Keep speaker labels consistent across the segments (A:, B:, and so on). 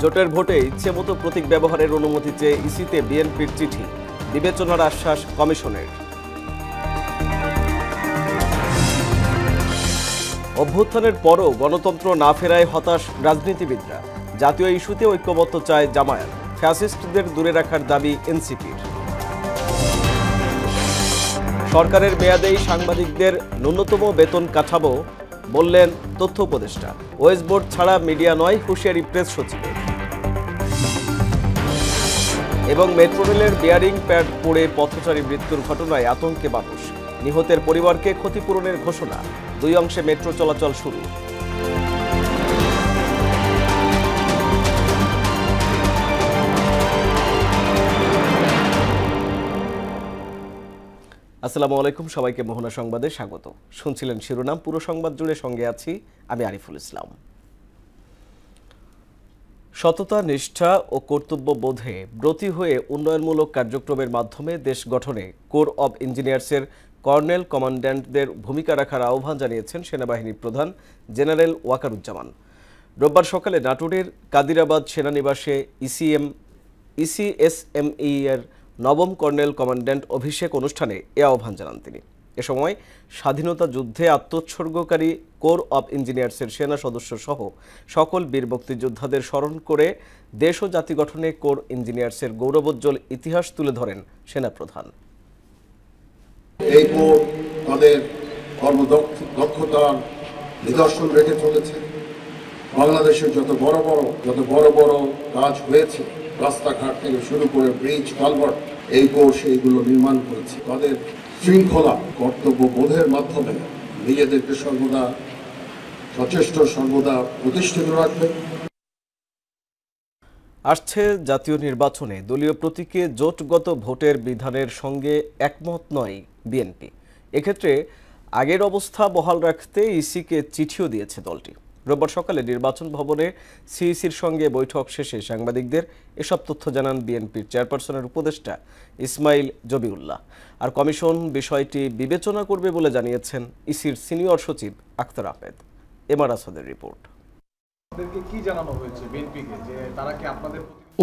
A: জোটের ভোটে ইচ্ছেমতো প্রতীক ব্যবহারের অনুমতি চেয়ে ইসিতে বিএনপির চিঠি, বিবেচনার আশ্বাস কমিশনের। অভ্যুত্থানের পরও গণতন্ত্র না ফেরায় হতাশ রাজনীতিবিদরা, জাতীয় ইস্যুতে ঐক্যমত্য চায় জামায়াত, ফ্যাসিস্টদের দূরে রাখার দাবি এনসিপির। সরকারের মেয়াদেই সাংবাদিকদের ন্যূনতম বেতন কাঠামো, বললেন তথ্য উপদেষ্টা। ওয়েস বোর্ড ছাড়া মিডিয়া নয়, হুঁশিয়ারি প্রেস সচিবের। এবং মেট্রো রেলের বিয়ারিং প্যাড পড়ে পথচারী মৃত্যুর ঘটনায় আতঙ্কে মানুষ, নিহতের পরিবারকে ক্ষতিপূরণের ঘোষণা, দুই অংশে মেট্রো চলাচল শুরু। আসসালামু আলাইকুম, সবাইকে মোহনা সংবাদে স্বাগত। শুনছিলেন শিরোনাম, পুরো সংবাদ জুড়ে সঙ্গে আছি আমি আরিফুল ইসলাম। সততা, নিষ্ঠা ও কর্তব্যবোধে ব্রতী হয়ে উন্নয়নমূলক কার্যক্রমের মাধ্যমে দেশ গঠনে কোর অব ইঞ্জিনিয়ার্সের কর্নেল কমান্ড্যান্টদের ভূমিকা রাখার আহ্বান জানিয়েছেন সেনাবাহিনীর প্রধান জেনারেল ওয়াকারুজ্জামান। রোববার সকালে নাটোরের কাদিরাবাদ সেনানিবাসে ইসিএসএমই এর নবম কর্নেল কমান্ড্যান্ট অভিষেক অনুষ্ঠানে এ আহ্বান জানান তিনি। এ সময় স্বাধীনতা যুদ্ধে আত্মোৎসর্গকারী কোর অব ইঞ্জিনিয়ার্সের সেনা সদস্য সহ সকল বীর মুক্তিযোদ্ধাদের স্মরণ করে দেশ ও জাতি গঠনে কোর ইঞ্জিনিয়ার্সের গৌরবোজ্জ্বল ইতিহাস তুলে ধরেন সেনাপ্রধান।
B: এই কোর তাদের কর্মদক্ষতার নিদর্শন রেখে চলেছে। বাংলাদেশের যত বড় বড় কাজ হয়েছে, রাস্তাঘাট থেকে শুরু করে ব্রিজ, কালভার্ট, এই কোর সেইগুলো নির্মাণ করেছে। তাদের শৃঙ্খলা, কর্তব্য বোধের মাধ্যমে নিজেদেরকে সর্বদা প্রতিষ্ঠিত রাখবে।
A: আসছে জাতীয় নির্বাচনে দলীয় প্রতীকে জোটগত ভোটের বিধানের সঙ্গে একমত নয় বিএনপি। এক্ষেত্রে আগের অবস্থা বহাল রাখতে ইসিকে চিঠিও দিয়েছে দলটি। রোববার সকালে নির্বাচন ভবনে সিইসির সঙ্গে বৈঠক শেষে সাংবাদিকদের এসব তথ্য জানান বিএনপির চেয়ারপারসনের উপদেষ্টা ইসমাইল জবিউল্লাহ। আর কমিশন বিষয়টি বিবেচনা করবে বলে জানিয়েছেন ইসির সিনিয়র সচিব আখতার আহমেদ। এমআর আসাদের রিপোর্ট।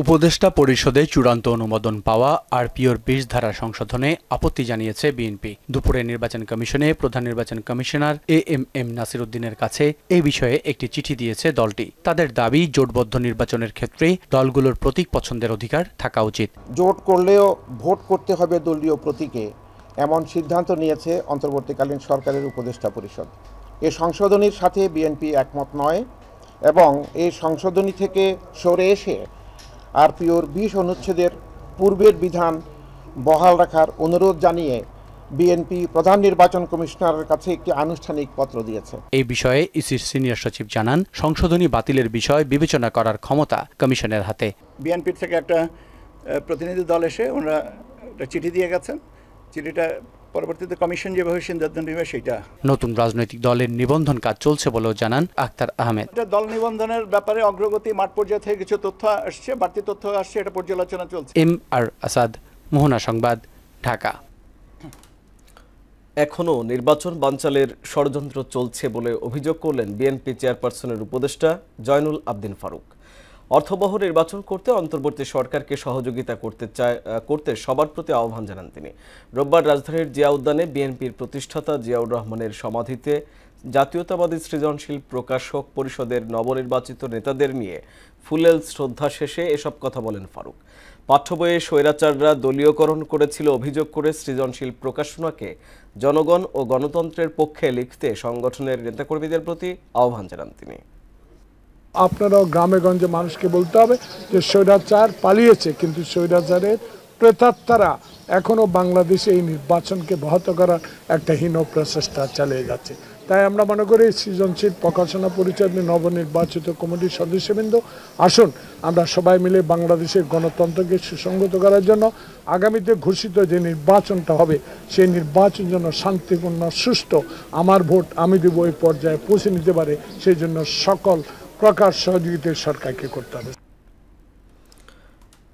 C: উপদেষ্টা পরিষদে চূড়ান্ত অনুমোদন পাওয়া আরপিওর ২০ ধারা সংশোধনে আপত্তি জানিয়েছে বিএনপি। দুপুরে নির্বাচন কমিশনে প্রধান নির্বাচন কমিশনার এএমএম নাসির উদ্দিনের কাছে এই বিষয়ে একটি চিঠি দিয়েছে দলটি। তাদের দাবি, জোটবদ্ধ নির্বাচনের ক্ষেত্রে দলগুলোর প্রতীক পছন্দের অধিকার থাকা উচিত।
D: জোট করলেও ভোট করতে হবে দলীয় প্রতীকে, এমন সিদ্ধান্ত নিয়েছে অন্তর্বর্তীকালীন সরকারের উপদেষ্টা পরিষদ। এ সংশোধনীর সাথে বিএনপি একমত নয় এবং এই সংশোধনী থেকে সরে এসে আরপিওর ২০ অনুচ্ছেদের পূর্বের বিধান বহাল রাখার অনুরোধ জানিয়ে বিএনপি প্রধান নির্বাচন কমিশনারের কাছে একটি আনুষ্ঠানিক পত্র দিয়েছে।
C: এই বিষয়ে ইসির সিনিয়র সচিব জানান, সংশোধনী বাতিলের বিষয় বিবেচনা করার ক্ষমতা কমিশনের হাতে।
E: বিএনপির থেকে একটা প্রতিনিধি দল এসে ওনারা একটা চিঠি দিয়ে গেছেন। চিঠিটা পরবর্তীতে কমিশন যেভাবে সিদ্ধান্ত নেবে সেটা।
C: নতুন রাজনৈতিক দলের নিবন্ধন কাজ চলছে বলেও জানান আখতার আহমেদ।
E: দল নিবন্ধনের ব্যাপারে অগ্রগতি মাঠ পর্যায়ে থেকে কিছু তথ্য আসছে, বাড়তি তথ্য আসছে, এটা পর্যালোচনা চলছে।
C: এমআর আসাদ, মোহনা সংবাদ, ঢাকা।
A: এখনও নির্বাচন বানচালের ষড়যন্ত্র চলছে বলে অভিযোগ করলেন বিএনপি চেয়ারপারসনের উপদেষ্টা জয়নুল আবদিন ফারুক। অর্থবহ নির্বাচন করতে অন্তর্বর্তী সরকারকে সহযোগিতা করতে সবার প্রতি আহ্বান জানান তিনি। রোববার রাজধানীর জিয়া উদ্যানে বিএনপির প্রতিষ্ঠাতা জিয়াউর রহমানের সমাধিতে জাতীয়তাবাদী সৃজনশীল প্রকাশক পরিষদের নবনির্বাচিত নেতাদের নিয়ে ফুলেল শ্রদ্ধা শেষে এসব কথা বলেন ফারুক। পাঠ্য বইয়ে স্বৈরাচাররা দলীয়করণ করেছিল অভিযোগ করে সৃজনশীল প্রকাশনাকে জনগণ ও গণতন্ত্রের পক্ষে লিখতে সংগঠনের নেতাকর্মীদের প্রতি আহ্বান জানান তিনি।
F: আপনারাও গ্রামে গঞ্জে মানুষকে বলতে হবে যে স্বৈরাচার পালিয়েছে, কিন্তু স্বৈরাচারের প্রেতাত্মারা এখনো বাংলাদেশে এই নির্বাচনকে ব্যাহত করার একটা হীন প্রচেষ্টা চালিয়ে যাচ্ছে। তাই আমরা মনে করি সৃজনশীল প্রকাশনা পরিষদ নবনির্বাচিত কমিটির সদস্যবৃন্দ, আসুন আমরা সবাই মিলে বাংলাদেশের গণতন্ত্রকে সুসংগত করার জন্য আগামীতে ঘোষিত যে নির্বাচনটা হবে সেই নির্বাচন যেন শান্তিপূর্ণ, সুষ্ঠু, আমার ভোট আমি দেব এই পর্যায়ে পৌঁছে নিতে পারে, সেই জন্য সকল প্রকার সহযোগিতা সরকারকে করতে হবে।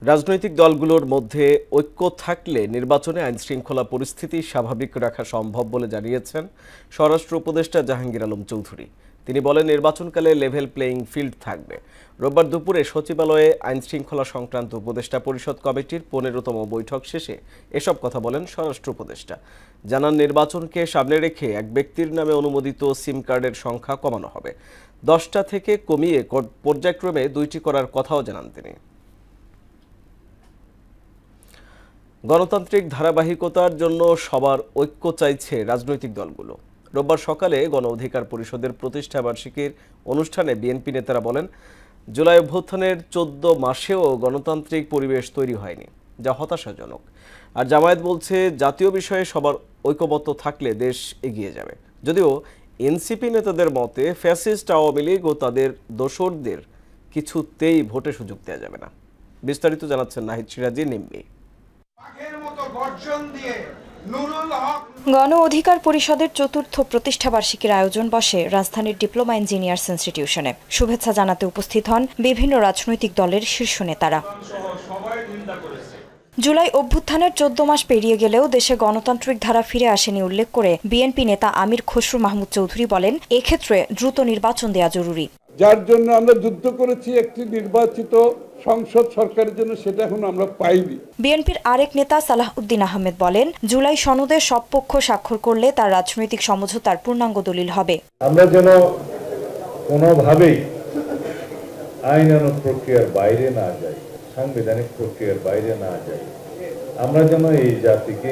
A: রাজনৈতিক দলগুলোর মধ্যে ঐক্য থাকলে নির্বাচনে আইনশৃঙ্খলা পরিস্থিতি স্বাভাবিক রাখা সম্ভব বলে জানিয়েছেন স্বরাষ্ট্র উপদেষ্টা জাহাঙ্গীর আলম চৌধুরী। তিনি বলেন নির্বাচনকালে লেভেল প্লেয়িং ফিল্ড থাকবে। রোববার দুপুরে সচিবালয়ে আইন শৃঙ্খলা সংক্রান্ত উপদেষ্টা পরিষদ কমিটির 15তম বৈঠক শেষে এসব কথা বলেন স্বরাষ্ট্র উপদেষ্টা। জানান নির্বাচনকে সামনে রেখে এক ব্যক্তির নামে অনুমোদিত সিম কার্ডের সংখ্যা কমানো হবে। 10টা থেকে কমিয়ে পর্যায়ক্রমে 2টি করার কথাও জানান তিনি। গণতান্ত্রিক ধারাবাহিকতার জন্য সবার ঐক্য চাইছে রাজনৈতিক দলগুলো। রোববার সকালে গণ অধিকার পরিষদের প্রতিষ্ঠা বার্ষিকীর অনুষ্ঠানে বিএনপি নেতারা বলেন, জুলাই অভ্যুত্থানের 14 মাসেও গণতান্ত্রিক পরিবেশ তৈরি হয়নি, যা হতাশাজনক। আর জামায়াত বলছে জাতীয় বিষয়ে সবার ঐক্যবদ্ধ থাকলে দেশ এগিয়ে যাবে। যদিও এনসিপি নেতাদের মতে ফ্যাসিস্ট আওয়ামী লীগ ও তাদের দোসরদের কিছুতেই ভোটে সুযোগ দেওয়া যাবে না। বিস্তারিত জানাচ্ছেন নাহিদ সিরাজি নিম্মি।
G: গণ অধিকার পরিষদের 4র্থ প্রতিষ্ঠাবার্ষিকীর আয়োজন বসে রাজধানীর ডিপ্লোমা ইঞ্জিনিয়ার্স ইনস্টিটিউশনে। শুভেচ্ছা জানাতে উপস্থিত হন বিভিন্ন রাজনৈতিক দলের শীর্ষ নেতারা। জুলাই অভ্যুত্থানের 14 মাস পেরিয়ে গেলেও দেশে গণতান্ত্রিক ধারা ফিরে আসেনি উল্লেখ করে বিএনপি নেতা আমির খসরু মাহমুদ চৌধুরী বলেন, এক্ষেত্রে দ্রুত নির্বাচন দেওয়া জরুরি।
H: যার জন্য আমরা যুদ্ধ করেছি একটি নির্বাচিত সংসদ সরকারের জন্য, সেটা এখন আমরা পাইনি।
G: বিএনপির আরেক নেতা সালাহ উদ্দিন আহমেদ বলেন, জুলাই সনদে সব পক্ষ স্বাক্ষর করলে তার রাজনৈতিক সমঝোতার পূর্ণাঙ্গ দলিল হবে।
I: আমরা যেন কোনোভাবেই আইনানুগ প্রক্রিয়ার বাইরে না যাই, সাংবিধানিক প্রক্রিয়ার বাইরে না যাই। আমরা যেন এই জাতিকে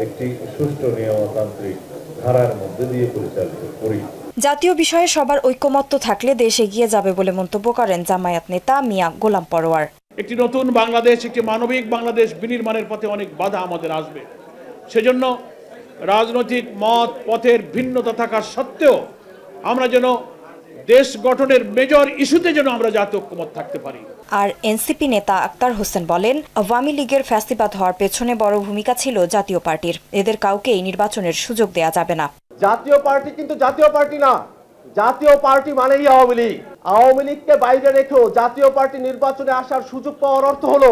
I: একটি সুষ্ঠু নিয়মতান্ত্রিক ধারার মধ্যে দিয়ে পরিচালিত করি।
G: জাতীয় বিষয়ে সবার ঐকমত্য থাকলে দেশ এগিয়ে যাবে বলে মন্তব্য করেন জামায়াত নেতা মিয়া গোলাম পরোয়ার।
J: একটি নতুন বাংলাদেশ, একটি মানবিক বাংলাদেশ বিনির্মাণের পথে অনেক বাধা আমাদের আসবে। সেজন্য রাজনৈতিক মত পথের ভিন্নতা থাকা সত্ত্বেও আমরা যেন দেশ গঠনের মেজর ইস্যুতে যেন আমরা জাতীয় ঐক্যমত থাকতে পারি।
G: আর এনসিপি নেতা আক্তার হোসেন বলেন, আওয়ামী লীগের ফ্যাসিবাদ হওয়ার পেছনে বড় ভূমিকা ছিল জাতীয় পার্টির। এদের কাউকেই নির্বাচনের সুযোগ দেয়া যাবে না।
K: জাতীয় পার্টি কিন্তু জাতীয় পার্টি না, জাতীয় পার্টি মানেই আওয়ামী লীগ। আওয়ামী লীগকে বাইরে রেখেও জাতীয় পার্টি নির্বাচনে আসার সুযোগ পাওয়ার অর্থ হলো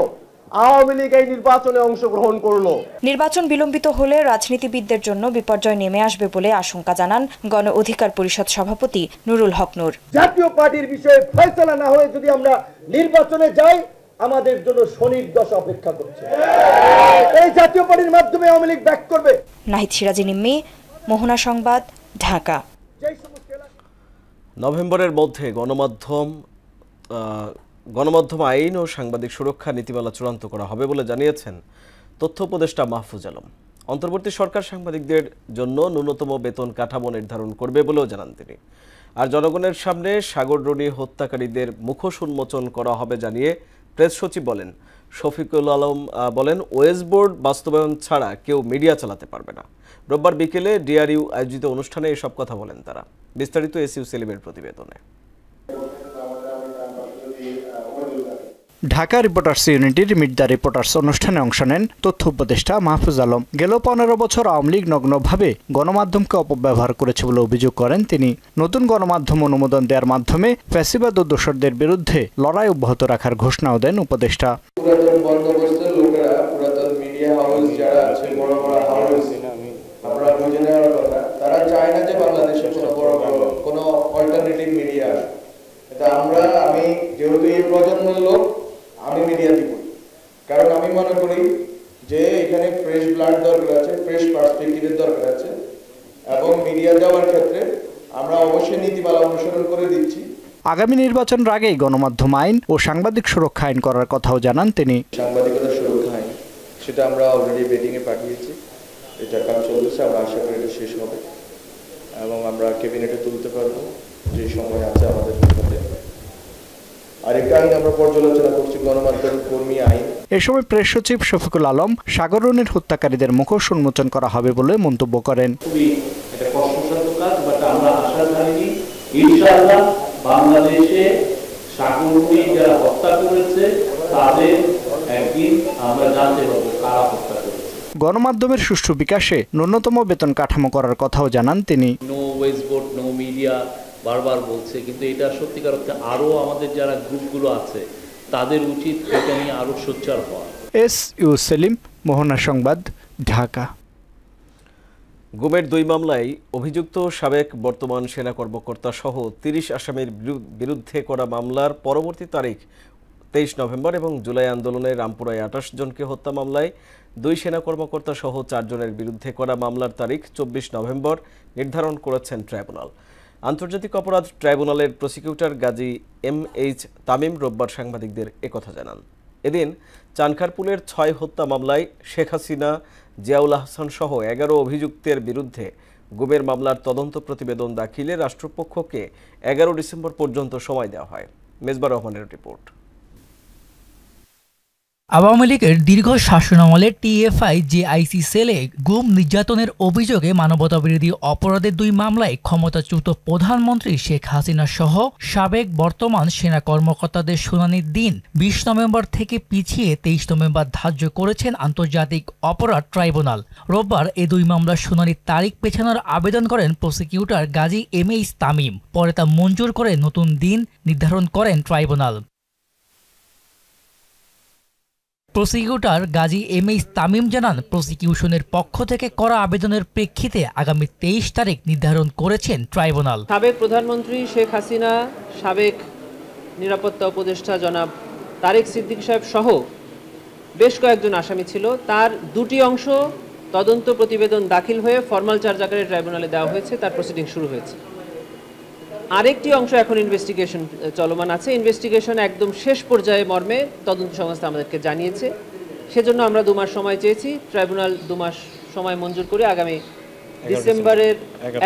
K: আওয়ামী লীগ এই নির্বাচনে অংশগ্রহণ করলো।
G: নির্বাচন বিলম্বিত হলে রাজনীতিবিদদের জন্য বিপর্যয় নেমে আসবে বলে আশঙ্কা জানান গণ অধিকার পরিষদ সভাপতি নুরুল হক নূর।
K: জাতীয় পার্টির বিষয়ে ফয়সালা না হয়ে যদি আমরা নির্বাচনে যাই, আমাদের জন্য শনির দশা অপেক্ষা করছে। এই জাতীয় পার্টির মাধ্যমে আওয়ামী লীগ ব্যাক করবে।
G: নাহিদ সিরাজি নিম্মি, মোহনা সংবাদ, ঢাকা।
A: নভেম্বরের মধ্যে গণমাধ্যম আইন ও সাংবাদিক সুরক্ষা নীতিমালা চূড়ান্ত করা হবে বলে জানিয়েছেন তথ্য উপদেষ্টা মাহফুজ আলম। অন্তর্বর্তী সরকার সাংবাদিকদের জন্য ন্যূনতম বেতন কাঠামো নির্ধারণ করবে বলেও জানান তিনি। আর জনগণের সামনে সাগররণী হত্যাকারীদের মুখোশ উন্মোচন করা হবে জানিয়ে প্রেস সচিব বলেন, শফিকুল আলম বলেন, ওয়েস বোর্ড বাস্তবায়ন ছাড়া কেউ মিডিয়া চালাতে পারবে না। রোববার বিকেলে ডিআরইউ আয়োজিত অনুষ্ঠানে এসব কথা বলেন তারা। বিস্তারিত এসইউ সেলিমের প্রতিবেদনে।
C: ঢাকা রিপোর্টার্স ইউনিটির মিট দ্য রিপোর্টার্স অনুষ্ঠানে অংশ নেন তথ্য উপদেষ্টা মাহফুজ আলম। গেল 15 বছর আওয়ামী লীগ নগ্নভাবে গণমাধ্যমকে অপব্যবহার করেছে বলে অভিযোগ করেন তিনি। নতুন গণমাধ্যম অনুমোদন দেওয়ার মাধ্যমে ফ্যাসিবাদ ও দোসরদের বিরুদ্ধে লড়াই অব্যাহত রাখার ঘোষণাও দেন উপদেষ্টা।
L: পুরাতন বন্দোবস্তের লোকেরা, পুরাতন মিডিয়া হাউস যারা আছে, বড় বড় হাউস, আমরা বুঝে নেওয়ার কথা, তারা চায় না যে বাংলাদেশে কোনো অল্টারনেটিভ মিডিয়া আসে। আমি যেহেতু এই প্রজন্মের লোক, আমি মিডিয়াতে করি, কারণ আমি মনে করি যে এখানে ফ্রেশ ব্লাড দরকার আছে, ফ্রেশ পার্সপেক্টিভের দরকার আছে, এবং মিডিয়া দেওয়ার ক্ষেত্রে আমরা অবশ্যই নীতিমালা অনুসরণ করে দিচ্ছি।
C: আগামী নির্বাচনের আগেই গণমাধ্যম আইন ও সাংবাদিক সুরক্ষা আইন করার কথাও জানান তিনি।
L: সাংবাদিকতা সুরক্ষা আইন, সেটা আমরা অলরেডি বেটিংয়ে পাঠিয়েছি, এটা কাজ চলছে, আমরা আশা করি এটা শেষ হবে এবং আমরা ক্যাবিনেটে তুলতে পারবো যে সময় আছে আমাদের হাতে। আরেকটা আইন আমরা পর্যালোচনা করছি, গণমাধ্যম কর্মী আইন।
C: এ সময় প্রেস সচিব শফিকুল আলম সাগররণীর হত্যাকারীদের মুখোশ উন্মোচন করা হবে বলে মন্তব্য করেন।
M: খুবই এটা কষ্টসাধ্য কাজ, বাট আমরা আশা করি ইনশাআল্লাহ বাংলাদেশে সাগররণী যারা হত্যা করেছে তাদের একদিন আমরা জানতে পারবো কারা হত্যা করেছে।
C: গণমাধ্যমের সুষ্ঠু বিকাশে ন্যূনতম বেতন কাঠামো করার কথাও জানান তিনি।
M: নো ওয়েস বোর্ড, নো মিডিয়া বারবার বলছে, কিন্তু এটা সত্যিকার অর্থে আরও আমাদের যারা গ্রুপগুলো আছে তাদের উচিত এটা নিয়ে আরও সোচ্চার হওয়া।
C: এসইউ সেলিম, মোহনা সংবাদ, ঢাকা।
A: গুমের 2 মামলায় অভিযুক্ত সাবেক বর্তমান সেনা কর্মকর্তা সহ 30 আসামির বিরুদ্ধে করা মামলার পরবর্তী তারিখ 23 নভেম্বর এবং জুলাই আন্দোলনে রামপুরায় 28 জনকে হত্যা মামলায় 2 সেনা কর্মকর্তা সহ 4 জনের বিরুদ্ধে করা মামলার তারিখ 24 নভেম্বর নির্ধারণ করেছেন ট্রাইব্যুনাল। আন্তর্জাতিক অপরাধ ট্রাইব্যুনালের প্রসিকিউটর গাজী MH তামিম রোববার সাংবাদিকদের একথা জানান। এদিন চানখারপুলের 6 হত্যা মামলায় শেখ হাসিনা, জিয়াউল আহসান সহ 11 অভিযুক্তের বিরুদ্ধে গুমের মামলার তদন্ত প্রতিবেদন দাখিলে রাষ্ট্রপক্ষকে 11 ডিসেম্বর পর্যন্ত সময় দেওয়া হয়। মেজবা রহমানের রিপোর্ট।
N: আওয়ামী লীগের দীর্ঘ শাসনামলে TFI JIC সেলে গুম নির্যাতনের অভিযোগে মানবতাবিরোধী অপরাধের 2 মামলায় ক্ষমতাচ্যুত প্রধানমন্ত্রী শেখ হাসিনা সহ সাবেক বর্তমান সেনা কর্মকর্তাদের শুনানির দিন 20 নভেম্বর থেকে পিছিয়ে 23 নভেম্বর ধার্য করেছেন আন্তর্জাতিক অপরাধ ট্রাইব্যুনাল। রোববার এই 2 মামলার শুনানির তারিখ পেছানোর আবেদন করেন প্রসিকিউটর গাজী MH তামিম। পরে তা মঞ্জুর করে নতুন দিন নির্ধারণ করেন tribunal. Prosecutor Gazi MH Tamim জানান, প্রসিকিউশনের পক্ষ থেকে করা আবেদনের প্রেক্ষিতে আগামী 23 তারিখ নির্ধারণ করেছেন ট্রাইব্যুনাল।
O: সাবেক প্রধানমন্ত্রী শেখ হাসিনা, সাবেক নিরাপত্তা উপদেষ্টা জনাব তারেক সিদ্দিক সাহেব সহ বেশ কয়েকজন আসামি ছিল। তার 2টি অংশ তদন্ত প্রতিবেদন দাখিল হয়ে ফরমাল চার্জ আকারে ট্রাইব্যুনালে দেওয়া হয়েছে, তার প্রসিডিং শুরু হয়েছে। আরেকটি অংশ এখন ইনভেস্টিগেশন চলমান আছে। ইনভেস্টিগেশন একদম শেষ পর্যায়ে মর্মে তদন্ত সংস্থা আমাদেরকে জানিয়েছে। সেজন্য আমরা 2 মাস সময় চেয়েছি। ট্রাইব্যুনাল 2 মাস সময় মঞ্জুর করে আগামী ডিসেম্বরের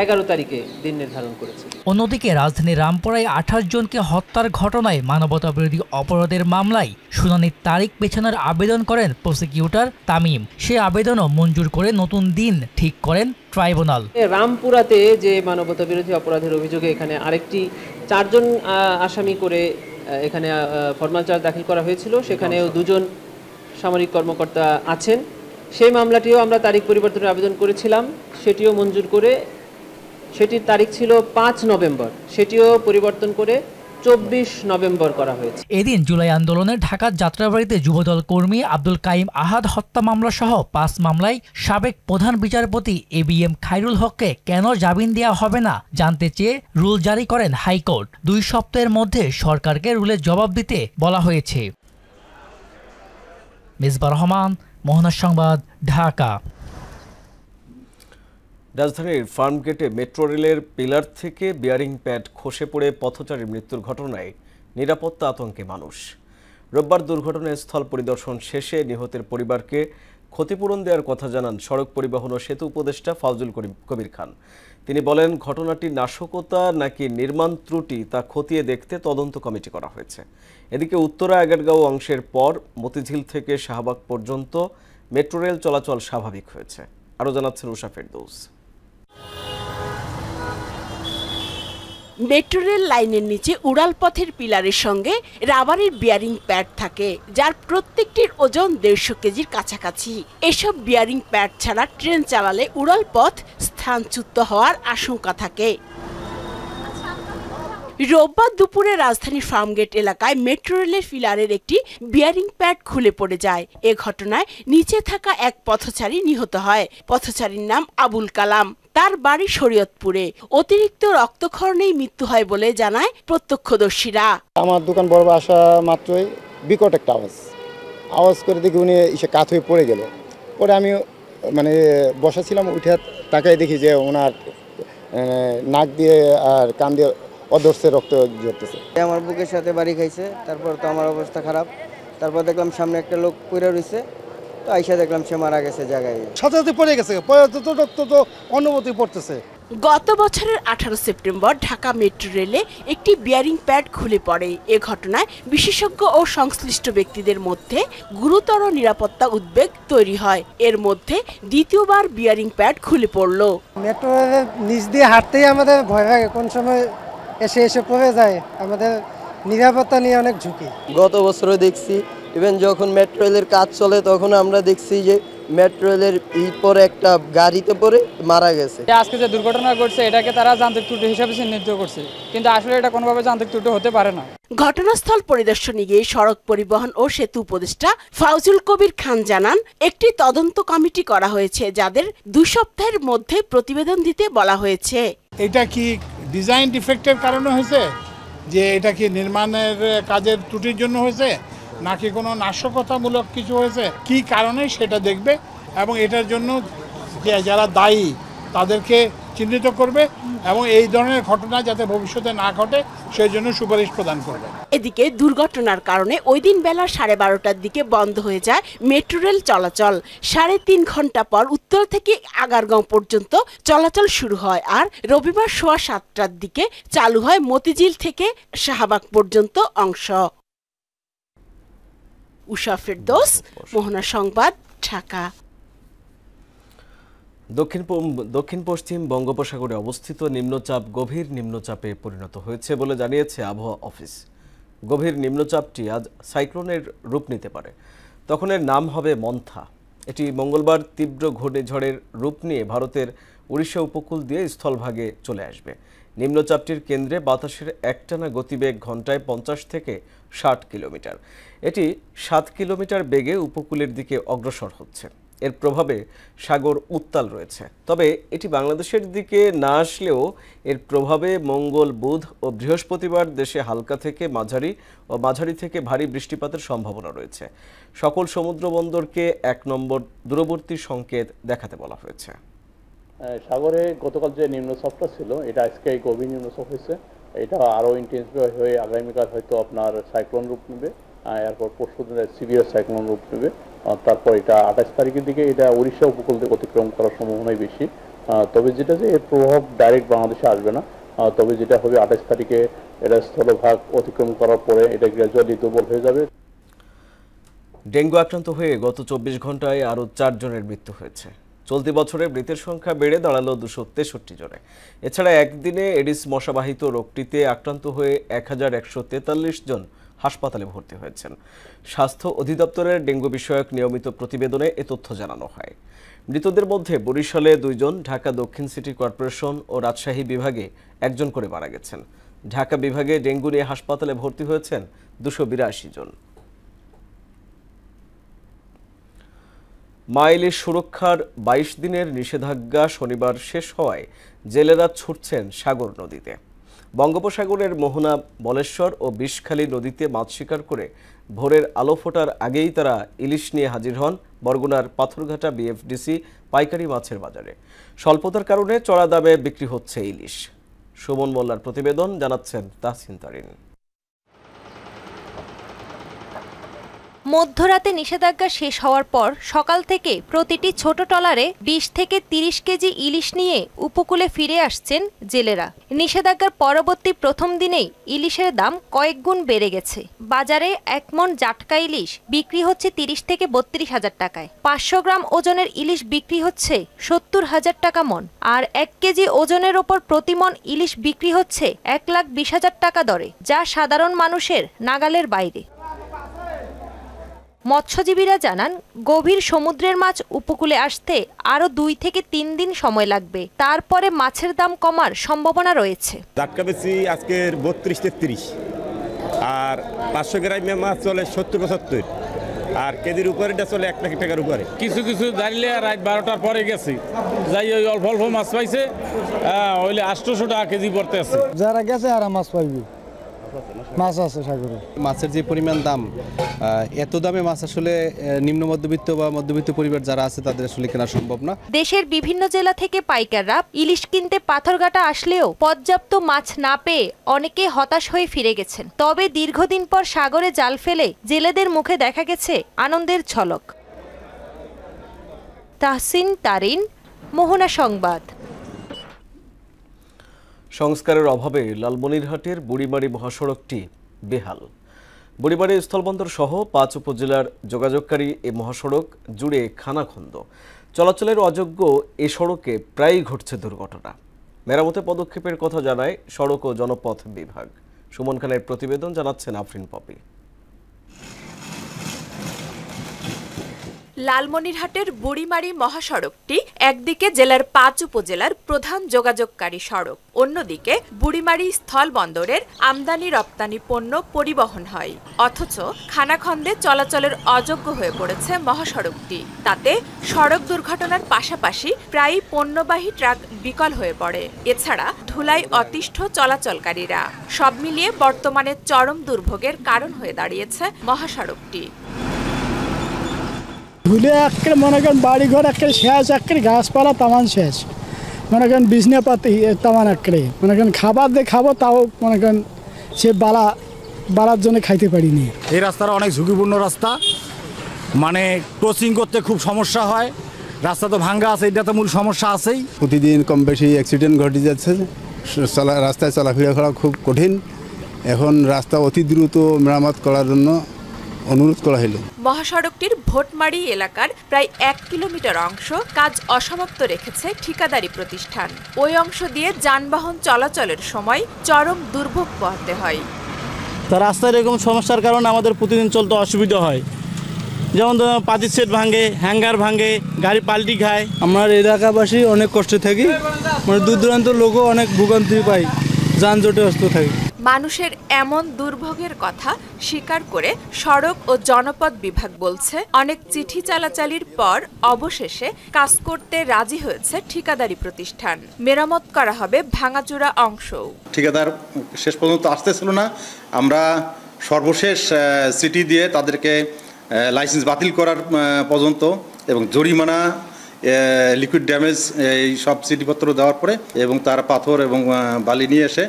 O: 11 তারিখে দিন নির্ধারণ করেছে।
N: অন্যদিকে রাজধানীর রামপুরায় 28 জনকে হত্যার ঘটনায় মানবতাবিরোধী অপরাধের মামলায় শুনানির তারিখ পেছানোর আবেদন করেন প্রসিকিউটর তামিম। সে আবেদনও মঞ্জুর করে নতুন দিন ঠিক করেন ট্রাইব্যুনাল।
O: রামপুরাতে যে মানবতাবিরোধী অপরাধের অভিযোগে এখানে আরেকটি 4 জন আসামি করে এখানে ফরমাল চার্জ দাখিল করা হয়েছিল, সেখানেও 2 জন সামরিক কর্মকর্তা আছেন। সেই মামলাটিও আমরা তারিখ পরিবর্তনের আবেদন করেছিলাম, সেটিও মঞ্জুর করে সেটির তারিখ ছিল 5 নভেম্বর, সেটিও পরিবর্তন করে 24 নভেম্বর করা হয়েছে।
N: এদিন জুলাই আন্দোলনে ঢাকার যাত্রাবাড়িতে যুবদল কর্মী আব্দুল কাইম আহাদ হত্যা মামলা সহ 5 মামলায় সাবেক প্রধান বিচারপতি ABM খায়রুল হককে কেন জামিন দেওয়া হবে না জানতে চেয়ে রুল জারি করেন হাইকোর্ট। 2 সপ্তাহের মধ্যে সরকারকে রুলের জবাব দিতে বলা হয়েছে। মেজবা রহমান, মোহনা সংবাদ, ঢাকা।
A: রাজধানীর ফার্মগেটে মেট্রো রেলের পিলার থেকে বিয়ারিং প্যাড খসে পড়ে পথচারীর মৃত্যুর ঘটনায় নিরাপত্তা আতঙ্কে মানুষ। রোববার দুর্ঘটনার স্থল পরিদর্শন শেষে নিহতের পরিবারকে ক্ষতিপূরণ দেওয়ার কথা জানান সড়ক পরিবহন ও সেতু উপদেষ্টা ফাউজুল কবির খান। তিনি বলেন, ঘটনাটি নাশকতা নাকি নির্মাণ ত্রুটি তা খতিয়ে দেখতে তদন্ত কমিটি করা হয়েছে। এদিকে উত্তরা আগারগাঁও অংশের পর মতিঝিল থেকে শাহবাগ পর্যন্ত মেট্রো রেল চলাচল স্বাভাবিক হয়েছে। আরও জানাচ্ছেন উষা ফেরদৌস।
P: মেট্রো রেল লাইনের নিচে উড়াল পথের পিলারের সঙ্গে রাবারের বিয়ারিং প্যাড থাকে, যার প্রত্যেকটির ওজন 150 কেজির কাছাকাছি। এসব বিয়ারিং প্যাড ছাড়া ট্রেন চালালে উড়াল পথ স্থানচ্যুত হওয়ার আশঙ্কা থাকে। রোববার দুপুরে রাজধানীর ফার্মগেট এলাকায় মেট্রো রেলের পিলারের একটি বিয়ারিং প্যাড খুলে পড়ে যায়। এ ঘটনায় নিচে থাকা এক পথচারী নিহত হয়। পথচারীর নাম আবুল কালাম, তার বাড়ি শরীয়তপুরে। অতিরিক্ত রক্তক্ষরণেই মৃত্যু হয় বলে জানায় প্রত্যক্ষদর্শীরা।
Q: আমার দোকান বড় আসা মাত্রই বিকট একটা আওয়াজ করে দেখি উনি এসে কাত হয়ে পড়ে গেল। পরে আমি বসা ছিলাম, উঠে তাকাই দেখি যে ওনার নাক দিয়ে আর কান দিয়ে অদর্শে রক্ত ঝরতেছে।
R: আমার বুকের সাথে বাড়ি খাইছে, তারপর তো আমার অবস্থা খারাপ। তারপর দেখলাম সামনে একটা লোক পড়ে রয়েছে, তো আইসা দেখলাম সে মারা গেছে জায়গায়, সাথে পড়ে গেছে, রক্ত তো অনুমতি পড়তেছে।
P: গত বছরের 18 সেপ্টেম্বর ঢাকা মেট্রো রেলে একটি বিয়ারিং প্যাড খুলে পড়ে। এ ঘটনায় বিশেষজ্ঞ ও সংশ্লিষ্ট ব্যক্তিদের মধ্যে গুরুতর নিরাপত্তা উদ্বেগ তৈরি হয়। এর মধ্যে দ্বিতীয়বার বিয়ারিং প্যাড খুলে পড়ল।
S: মেট্রো রেলের নিচ দিয়ে হাঁটতেই আমাদের ভয় লাগে, কোন সময় এসে পড়ে যায়। আমাদের নিরাপত্তা নিয়ে অনেক ঝুঁকি।
R: গত বছরও দেখছি, ইভেন যখন মেট্রো রেলের কাজ চলে তখন আমরা দেখছি যে মেট্রো রেলের পরে একটা গাড়িতে পড়ে মারা গেছে।
T: আজকে যে দুর্ঘটনা ঘটছে এটাকে তারা যান্ত্রিক ত্রুটি হিসেবে চিহ্নিত করছে, কিন্তু আসলে এটা কোনোভাবে যান্ত্রিক ত্রুটি হতে পারে না।
P: ঘটনাস্থল পরিদর্শনে গিয়ে সড়ক পরিবহন ও সেতু উপদেষ্টা ফাউজুল কবির খান জানান, একটি তদন্ত কমিটি করা হয়েছে, যাদের 2 সপ্তাহের মধ্যে প্রতিবেদন দিতে বলা হয়েছে।
U: এটা কি ডিজাইন ডিফেক্টের কারণে হয়েছে, যে এটা কি নির্মাণের কাজের ত্রুটির জন্য হয়েছে, নাকি কোনো নাশকতামূলক কিছু হয়েছে, কি কারণে সেটা দেখবে এবং এটার জন্য যারা দায়ী তাদেরকে চিহ্নিত করবে এবং এই ধরনের ঘটনা যাতে ভবিষ্যতে না ঘটে সেই জন্য সুপারিশ প্রদান করবে।
P: এদিকে দুর্ঘটনার কারণে ওই দিন বেলা 12:30টার দিকে বন্ধ হয়ে যায় মেট্রো রেল চলাচল। 3.5 ঘন্টা পর উত্তর থেকে আগারগাঁও পর্যন্ত চলাচল শুরু হয়, আর রবিবার সোয়া 7টার দিকে চালু হয় মতিঝিল থেকে শাহবাগ পর্যন্ত অংশ। উষা ফেরদৌস, মোহনা সংবাদ, ঢাকা।
A: দক্ষিণ পশ্চিম বঙ্গোপসাগরে অবস্থিত নিম্নচাপ গভীর নিম্নচাপে পরিণত হয়েছে বলে জানিয়েছে আবহাওয়া অফিস। গভীর নিম্নচাপটি আজ সাইক্লোনের রূপ নিতে পারে, তখন এর নাম হবে মন্থা। এটি মঙ্গলবার তীব্র ঘূর্ণিঝড়ের রূপ নিয়ে ভারতের উড়িষ্যা উপকূল দিয়ে স্থলভাগে চলে আসবে। নিম্নচাপটির কেন্দ্রে বাতাসের একটানা গতিবেগ ঘন্টায় 50 থেকে 60 কিলোমিটার। এটি 7 কিলোমিটার বেগে উপকূলের দিকে অগ্রসর হচ্ছে। এর প্রভাবে সাগর উত্তাল রয়েছে, তবে এটি বাংলাদেশের দিকে না আসলেও এর প্রভাবে মঙ্গল, বুধ ও বৃহস্পতিবার দেশে হালকা থেকে মাঝারি থেকে ভারী বৃষ্টিপাতের সম্ভাবনা রয়েছে। সকল সমুদ্র বন্দরকে 1 নম্বর দূরবর্তী সংকেত দেখাতে বলা হয়েছে।
M: সাগরে গতকাল যে নিম্নচাপটা ছিল এটা আজকে গভীর নিম্নচাপ হয়েছে, এটা আরো ইন্টেন্সিফাই হয়ে আগামীকাল হয়তো আপনার সাইক্লোন রূপ নেবে, এরপর পরশু দিন সিভিয়ার সাইক্লোন রূপ নেবে, তারপর এটা 28 তারিখের দিকে এটা উড়িষ্যা উপকূল থেকে অতিক্রম করার সম্ভাবনাই বেশি। তবে যেটা যে এর প্রভাব ডাইরেক্ট বাংলাদেশে আসবে না, তবে যেটা হবে 28 তারিখে এটা স্থলভাগ অতিক্রম করার পরে এটা গ্র্যাজুয়ালি দুর্বল হয়ে যাবে।
A: ডেঙ্গু আক্রান্ত হয়ে গত 24 ঘন্টায় আরও 4 জনের মৃত্যু হয়েছে। চলতি বছরে মৃতের সংখ্যা বেড়ে দাঁড়ালো 263 জনে। এছাড়া একদিনে এডিস মশাবাহিত রোগটিতে আক্রান্ত হয়ে 1143 জন হাসপাতালে ভর্তি হয়েছেন। স্বাস্থ্য অধিদপ্তরের ডেঙ্গু বিষয়ক নিয়মিত প্রতিবেদনে এ তথ্য জানানো হয়। মৃতদের মধ্যে বরিশালে 2 জন, ঢাকা দক্ষিণ সিটি কর্পোরেশন ও রাজশাহী বিভাগে 1 জন করে মারা গেছেন। ঢাকা বিভাগে ডেঙ্গু নিয়ে হাসপাতালে ভর্তি হয়েছেন 282 জন। মা ইলিশ সুরক্ষার 22 দিনের নিষেধাজ্ঞা শনিবার শেষ হওয়ায় জেলেরা ছুটছেন সাগর নদীতে। বঙ্গোপসাগরের মোহনা, বলেশ্বর ও বিষখালী নদীতে মাছ শিকার করে ভোরের আলো ফোটার আগেই তারা ইলিশ নিয়ে হাজির হন বরগুনার পাথরঘাটা বিএফডিসি পাইকারি মাছের বাজারে। স্বল্পতার কারণে চড়া দামে বিক্রি হচ্ছে ইলিশ। সুমন মোল্লার প্রতিবেদন, জানাচ্ছেন তাহসিন তারিন।
V: মধ্যরাতে নিষেধাজ্ঞা শেষ হওয়ার পর সকাল থেকে প্রতিটি ছোট ট্রলারে 20 থেকে 30 কেজি ইলিশ নিয়ে উপকূলে ফিরে আসছেন জেলেরা। নিষেধাজ্ঞার পরবর্তী প্রথম দিনেই ইলিশের দাম কয়েক গুণ বেড়ে গেছে। বাজারে 1 মণ জাটকা ইলিশ বিক্রি হচ্ছে 30 থেকে 32 হাজার টাকায়। 500 গ্রাম ওজনের ইলিশ বিক্রি হচ্ছে 70 হাজার টাকা মণ, আর 1 কেজি ওজনের ওপর প্রতি মণ ইলিশ বিক্রি হচ্ছে 1,20,000 টাকা দরে, যা সাধারণ মানুষের নাগালের বাইরে। মৎস্যজীবীরা জানান, গভীর সমুদ্রের মাছ উপকূলে আসতে আরো 2 থেকে 3 দিন সময় লাগবে। তারপরে মাছের দাম কমার সম্ভাবনা রয়েছে।
W: জাটকা বেশি আজকের 32-33, আর 500 গ্রাম মাছ চলে 70-75, আর কেজির উপরে চলে 1 লাখ টাকার উপরে।
X: কিছু কিছু দাঁড়িয়ে রাত 12টার পরে গেছি, যাই ওই অল্প অল্প মাছ পাইছে, ওইলে 800 টাকা কেজি পড়তে আছে।
S: যারা গেছে আর মাছ পাইবে, মাছ আছে সাগরে।
Y: মাছের যে পরিমাণ দাম, এত দামে মাছ আসলে নিম্ন মধ্যবিত্ত বা মধ্যবিত্ত পরিবার যারা আছে তাদের আসলে কেনা সম্ভব না।
V: দেশের বিভিন্ন জেলা থেকে পাইকাররা ইলিশ কিনতে পাথরঘাটা আসলেও পর্যাপ্ত মাছ না পেয়ে অনেকে হতাশ হয়ে ফিরে গেছেন। তবে দীর্ঘদিন পর সাগরে জাল ফেলে জেলেদের মুখে দেখা গেছে আনন্দের ঝলক। তাহসিন তারিন, মোহনা সংবাদ।
A: সংস্কারের অভাবে লালমনিরহাটের বুড়িমারি মহাসড়কটি বেহাল। বুড়িমারি স্থলবন্দর সহ 5 উপজেলার যোগাযোগকারী এই মহাসড়ক জুড়ে খানাখন্দ। চলাচলের অযোগ্য এ সড়কে প্রায়ই ঘটছে দুর্ঘটনা। মেরামতে পদক্ষেপের কথা জানায় সড়ক ও জনপথ বিভাগ। সুমন খানের প্রতিবেদন, জানাচ্ছেন আফরিন পপি।
P: লালমনিরহাটের বুড়িমারি মহাসড়কটি একদিকে জেলার ৫ উপজেলার প্রধান যোগাযোগকারী সড়ক, অন্যদিকে বুড়িমারি স্থলবন্দরের আমদানি রপ্তানি পণ্য পরিবহন হয়। অথচ খানাখন্দে চলাচলের অযোগ্য হয়ে পড়েছে মহাসড়কটি। তাতে সড়ক দুর্ঘটনার পাশাপাশি প্রায়ই পণ্যবাহী ট্রাক বিকল হয়ে পড়ে। এছাড়া ধুলায় অতিষ্ঠ চলাচলকারীরা। সব মিলিয়ে বর্তমানে চরম দুর্ভোগের কারণ হয়ে দাঁড়িয়েছে মহাসড়কটি।
B: ধুলে একের মনে করেন বাড়িঘর একের শেষ, একের গাছপালা তামান শেষ, মনে করেন বিছনাপাতি তামান একেরে, মনে করেন খাবার দিয়ে খাবো তাও মনে করেন সে বাড়ার জন্য খাইতে পারিনি।
D: এই রাস্তাটা অনেক ঝুঁকিপূর্ণ রাস্তা, মানে ক্রসিং করতে খুব সমস্যা হয়। রাস্তা তো ভাঙ্গা আছে, এটা তো মূল সমস্যা আছেই।
Y: প্রতিদিন কম বেশি অ্যাক্সিডেন্ট ঘটে যাচ্ছে, রাস্তায় চলাফেরা করা খুব কঠিন। এখন রাস্তা অতি দ্রুত মেরামত করার জন্য অনুরোধ করা হলো।
P: মহাসড়কটির ভোটমারি এলাকার প্রায় ১ কিলোমিটার অংশ কাজ অসমাপ্ত রেখেছে ঠিকাদারি প্রতিষ্ঠান। ওই অংশ দিয়ে যানবাহন চলাচলের সময় চরম দুর্ভোগ পোহাতে হয়।
E: তা রাস্তায় এরকম সমস্যার কারণে আমাদের প্রতিদিন চলতে অসুবিধা হয়, যেমন পাতির সেট ভাঙে, হ্যাঙ্গার ভাঙে, গাড়ি পাল্টি খায়।
Y: আমার এলাকাবাসী অনেক কষ্টে থাকি, মানে দূর দূরান্ত লোকও অনেক ভোগান্তি পাই, যানজটে ব্যস্ত থাকি।
P: মানুষের এমন দুর্ভোগের কথা স্বীকার করে সড়ক ও জনপথ বিভাগ বলছে, অনেক চিঠি চালাচালির পর অবশেষে কাজ করতে রাজি হয়েছে ঠিকাদারি প্রতিষ্ঠান। মেরামত করা হবে ভাঙাচোরা অংশ।
F: ঠিকাদার শেষ পর্যন্ত আসতেছিল না, আমরা সর্বশেষ চিঠি দিয়ে তাদেরকে লাইসেন্স বাতিল করার পর্যন্ত এবং জরিমানা, লিকুইড ড্যামেজ এই সব চিঠিপত্র দেওয়ার পরে এবং তার পাথর এবং বালি নিয়ে এসে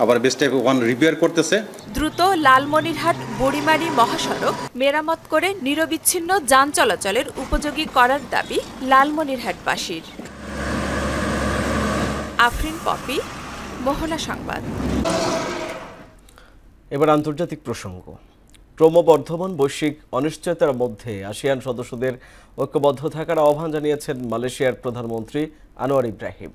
F: আবার বেস্টে ওয়ান রিপেয়ার করতেছে।
P: দ্রুত লালমনিরহাট বুড়িমারি মহাসড়ক মেরামত করে নিরবিচ্ছিন্ন যান চলাচলের উপযোগী করার দাবি লালমনিরহাটবাসীর। আফরিন পপি, মোহনা সংবাদ।
A: এবার আন্তর্জাতিক প্রসঙ্গ। ক্রমবর্ধমান বৈশ্বিক অনিশ্চয়তার মধ্যে আসিয়ান সদস্যদের ঐক্যবদ্ধ থাকার আহ্বান জানিয়েছেন মালয়েশিয়ার প্রধানমন্ত্রী আনোয়ার ইব্রাহিম।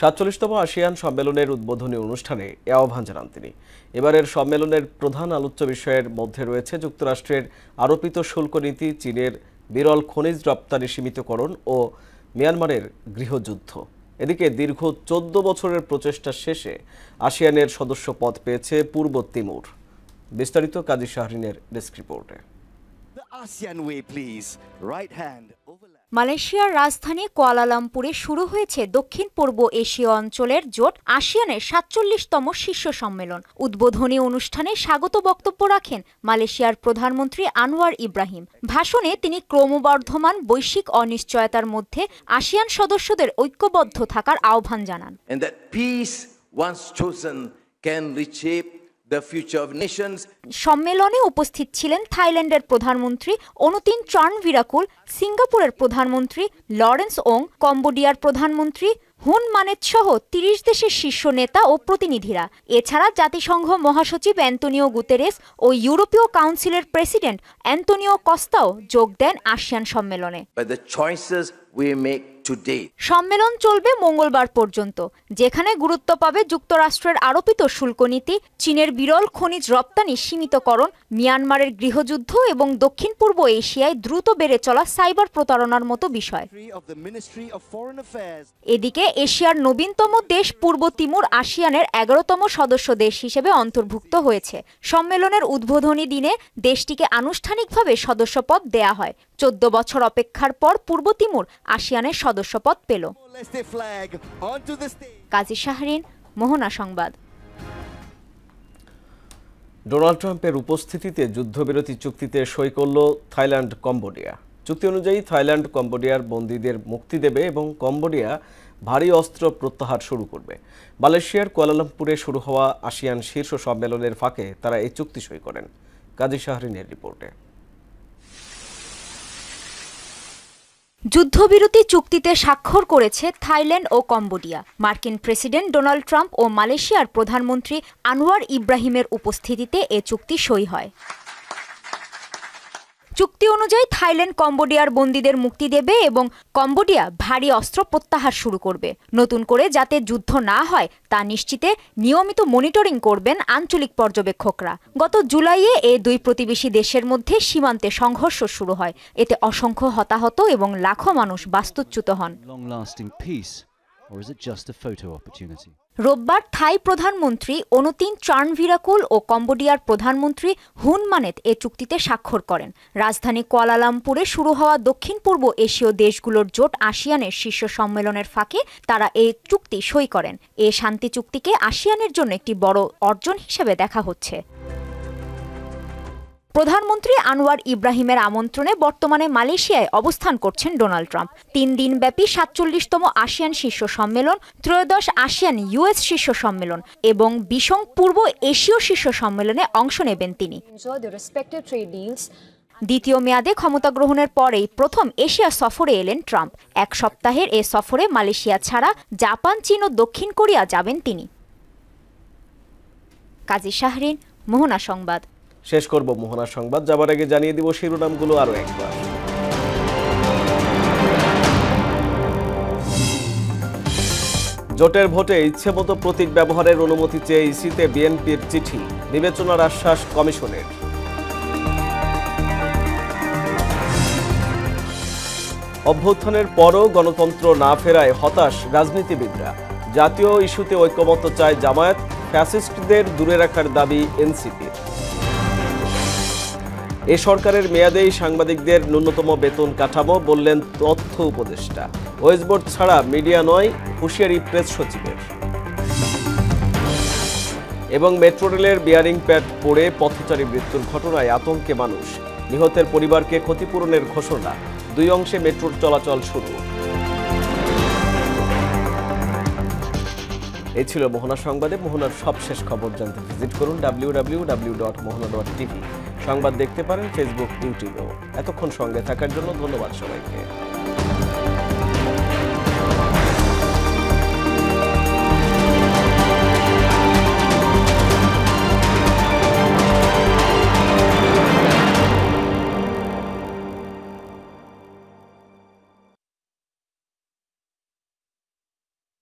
A: ৪৭তম আসিয়ান সম্মেলনের উদ্বোধনী অনুষ্ঠানে এ আহ্বান জানান তিনি। এবারের সম্মেলনের প্রধান আলোচ্য বিষয়ের মধ্যে রয়েছে যুক্তরাষ্ট্রের আরোপিত শুল্ক নীতি, চীনের বিরল খনিজ রপ্তানি সীমিতকরণ ও মিয়ানমারের গৃহযুদ্ধ। এদিকে দীর্ঘ ১৪ বছরের প্রচেষ্টা শেষে আসিয়ানের সদস্য পদ পেয়েছে পূর্ব তিমুর। বিস্তারিত কাজী শাহরিনের ডেস্ক রিপোর্টে।
H: মালয়েশিয়ার রাজধানী কুয়ালালামপুরে শুরু হয়েছে দক্ষিণ পূর্ব এশীয় অঞ্চলের জোট আসিয়ানের ৪৭তম শীর্ষ সম্মেলন। উদ্বোধনী অনুষ্ঠানে স্বাগত বক্তব্য রাখেন মালয়েশিয়ার প্রধানমন্ত্রী আনোয়ার ইব্রাহিম। ভাষণে তিনি ক্রমবর্ধমান বৈশ্বিক অনিশ্চয়তার মধ্যে আসিয়ান সদস্যদের ঐক্যবদ্ধ থাকার আহ্বান জানান। সম্মেলনে উপস্থিত ছিলেন থাইল্যান্ডের প্রধানমন্ত্রী অনুতিন চর্নভিরাকুল, সিঙ্গাপুরের প্রধানমন্ত্রী লরেন্স ওং, কম্বোডিয়ার প্রধানমন্ত্রী হুন মানেত সহ ৩০ দেশের শীর্ষ নেতা ও প্রতিনিধিরা। এছাড়া জাতিসংঘ মহাসচিব অ্যান্তোনিও গুতেরেস ও ইউরোপীয় কাউন্সিলের প্রেসিডেন্ট অ্যান্তোনিও কস্তাও যোগ দেন আসিয়ান সম্মেলনে। সম্মেলন চলবে মঙ্গলবার পর্যন্ত, যেখানে গুরুত্ব পাবে যুক্তরাষ্ট্রের আরোপিত শুল্ক নীতি, চীনের বিরল খনিজ রপ্তানি সীমিতকরণ, মিয়ানমারের গৃহযুদ্ধ এবং দক্ষিণ পূর্ব এশিয়ায় দ্রুত বেড়ে চলা সাইবার প্রতারণার মতো বিষয়। এদিকে এশিয়ার নবীনতম দেশ পূর্ব তিমুর আসিয়ানের ১১তম সদস্য দেশ হিসেবে অন্তর্ভুক্ত হয়েছে। সম্মেলনের উদ্বোধনী দিনে দেশটিকে আনুষ্ঠানিকভাবে সদস্যপদ দেয়া হয়। ১৪ বছর অপেক্ষার পর পূর্ব তিমুর আসিয়ানের সদস্যপদ পেল। কাজী শাহরিন, মোহনা সংবাদ।
A: ডোনাল্ড ট্রাম্পের উপস্থিতিতে যুদ্ধবিরতি চুক্তিতে সই করল থাইল্যান্ড কম্বোডিয়া। চুক্তি অনুযায়ী থাইল্যান্ড কম্বোডিয়ার বন্দীদের মুক্তি দেবে এবং কম্বোডিয়া ভারী অস্ত্র প্রত্যাহার শুরু করবে। মালয়েশিয়ার কুয়ালালামপুরে শুরু হওয়া আসিয়ান শীর্ষ সম্মেলনের ফাঁকে তারা এই চুক্তি সই করেন। কাজী শাহরিনের রিপোর্টে।
H: যুদ্ধবিরতি চুক্তিতে স্বাক্ষর করেছে থাইল্যান্ড ও কম্বোডিয়া। মার্কিন প্রেসিডেন্ট ডোনাল্ড ট্রাম্প ও মালয়েশিয়ার প্রধানমন্ত্রী আনোয়ার ইব্রাহিমের উপস্থিতিতে এ চুক্তি সই হয়। চুক্তি অনুযায়ী থাইল্যান্ড কম্বোডিয়ার বন্দীদের মুক্তি দেবে এবং কম্বোডিয়া ভারী অস্ত্র প্রত্যাহার শুরু করবে। নতুন করে যাতে যুদ্ধ না হয় তা নিশ্চিতে নিয়মিত মনিটরিং করবেন আঞ্চলিক পর্যবেক্ষকরা। গত জুলাইয়ে এই দুই প্রতিবেশী দেশের মধ্যে সীমান্তে সংঘর্ষ শুরু হয়। এতে অসংখ্য হতাহত এবং লাখো মানুষ বাস্তুচ্যুত হন। রোববার থাই প্রধানমন্ত্রী অনুতিন চার্নভিরাকুল ও কম্বোডিয়ার প্রধানমন্ত্রী হুন মানেত এ চুক্তিতে স্বাক্ষর করেন। রাজধানী কুয়ালালামপুরে শুরু হওয়া দক্ষিণ পূর্ব এশীয় দেশগুলোর জোট আসিয়ানের শীর্ষ সম্মেলনের ফাঁকে তারা এই চুক্তি সই করেন। এ শান্তি চুক্তিকে আসিয়ানের জন্য একটি বড় অর্জন হিসেবে দেখা হচ্ছে। প্রধানমন্ত্রী আনোয়ার ইব্রাহিমের আমন্ত্রণে বর্তমানে মালয়েশিয়ায় অবস্থান করছেন ডোনাল্ড ট্রাম্প। 3 দিনব্যাপী 47তম আসিয়ান শীর্ষ সম্মেলন, ত্রয়োদশ আসিয়ান ইউএস শীর্ষ সম্মেলন এবং 20 পূর্ব এশীয় শীর্ষ সম্মেলনে অংশ নেবেন তিনি। দ্বিতীয় মেয়াদে ক্ষমতা গ্রহণের পরেই প্রথম এশিয়া সফরে এলেন ট্রাম্প। 1 সপ্তাহের এ সফরে মালয়েশিয়া ছাড়া জাপান, চীন ও দক্ষিণ কোরিয়া যাবেন তিনি। কাজী শাহরিন, মোহনা সংবাদ।
A: শেষ করব মোহনা সংবাদ, যাবার আগে জানিয়ে দিব শিরোনামগুলো আরো একবার। জোটের ভোটে ইচ্ছেমতো প্রতীক ব্যবহারের অনুমতি চেয়ে ইসিতে বিএনপির চিঠি, বিবেচনার আশ্বাস কমিশনের। অভ্যুত্থানের পরও গণতন্ত্র না ফেরায় হতাশ রাজনীতিবিদরা। জাতীয় ইস্যুতে ঐক্যমত্য চায় জামায়াত, ফ্যাসিস্টদের দূরে রাখার দাবি এনসিপির। এ সরকারের মেয়াদেই সাংবাদিকদের ন্যূনতম বেতন কাঠামো, বললেন তথ্য উপদেষ্টা। ওয়েস্ট বোর্ড ছাড়া মিডিয়া নয়, হুঁশিয়ারি প্রেস সচিবের। এবং মেট্রো রেলের বিয়ারিং প্যাড পড়ে পথচারী মৃত্যুর ঘটনায় আতঙ্কে মানুষ। নিহতের পরিবারকে ক্ষতিপূরণের ঘোষণা। 2 অংশে মেট্রোর চলাচল শুরু। এই ছিল মোহনা সংবাদে। মোহনার সবশেষ খবর জানতে ভিজিট করুন www.mohana.tv। সংবাদ দেখতে পারেন ফেসবুক, ইউটিউবেও। এতক্ষণ সঙ্গে থাকার জন্য ধন্যবাদ সবাইকে।